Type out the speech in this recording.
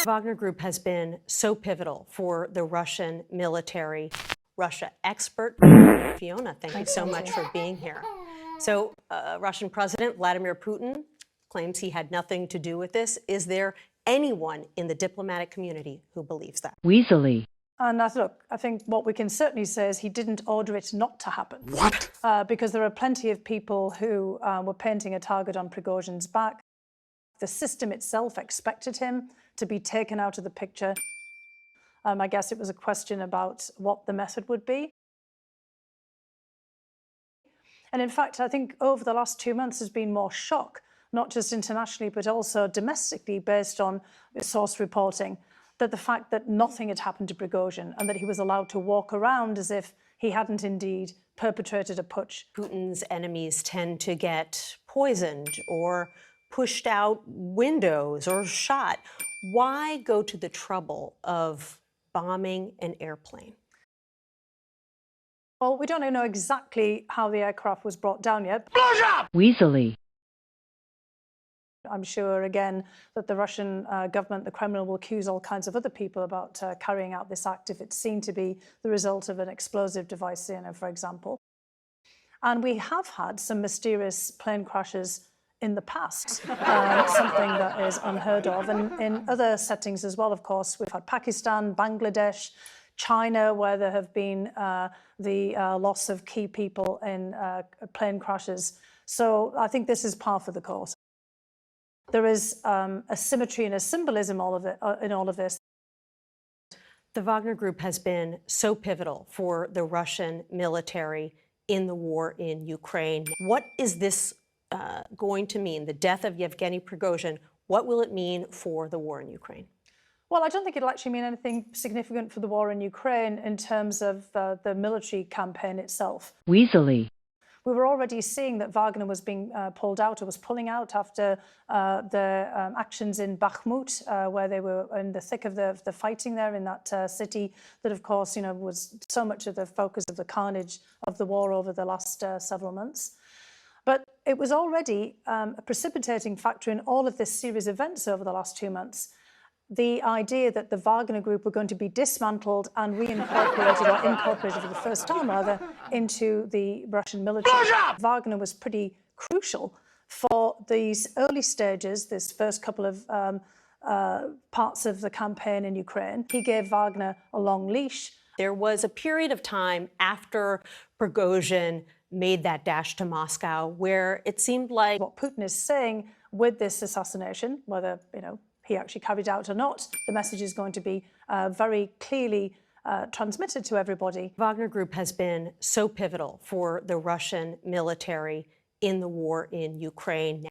Wagner Group has been so pivotal for the Russian military. Russia expert Fiona, thank you so much for being here. So, Russian President Vladimir Putin claims he had nothing to do with this. Is there anyone in the diplomatic community who believes that? Weaselly. And look, I think what we can certainly say is he didn't order it not to happen. What? Because there are plenty of people who were painting a target on Prigozhin's back. The system itself expected him to be taken out of the picture. I guess it was a question about what the method would be. And in fact, I think over the last 2 months there's been more shock, not just internationally, but also domestically, based on source reporting, that the fact that nothing had happened to Prigozhin and that he was allowed to walk around as if he hadn't indeed perpetrated a putsch. Putin's enemies tend to get poisoned or pushed out windows or shot. Why go to the trouble of bombing an airplane? Well, we don't know exactly how the aircraft was brought down yet. Weaselly. I'm sure, again, that the Russian government, the Kremlin, will accuse all kinds of other people about carrying out this act if it's seen to be the result of an explosive device, for example. And we have had some mysterious plane crashes in the past, something that is unheard of. And in other settings as well, of course, we've had Pakistan, Bangladesh, China, where there have been the loss of key people in plane crashes. So I think this is par for the course. There is a symmetry and a symbolism in all of this. The Wagner Group has been so pivotal for the Russian military in the war in Ukraine. What is this going to mean? The death of Yevgeny Prigozhin, what will it mean for the war in Ukraine? Well, I don't think it'll actually mean anything significant for the war in Ukraine in terms of the military campaign itself. Weaselly. We were already seeing that Wagner was being pulled out, or was pulling out, after the actions in Bakhmut, where they were in the thick of the fighting there in that city that, of course, was so much of the focus of the carnage of the war over the last several months. But it was already a precipitating factor in all of this series of events over the last 2 months. The idea that the Wagner Group were going to be dismantled and reincorporated, or incorporated for the first time rather, into the Russian military. Wagner was pretty crucial for these early stages, this first couple of parts of the campaign in Ukraine. He gave Wagner a long leash. There was a period of time after Prigozhin made that dash to Moscow where it seemed like what Putin is saying with this assassination, whether he actually carried out or not, the message is going to be very clearly transmitted to everybody. Wagner Group has been so pivotal for the Russian military in the war in Ukraine.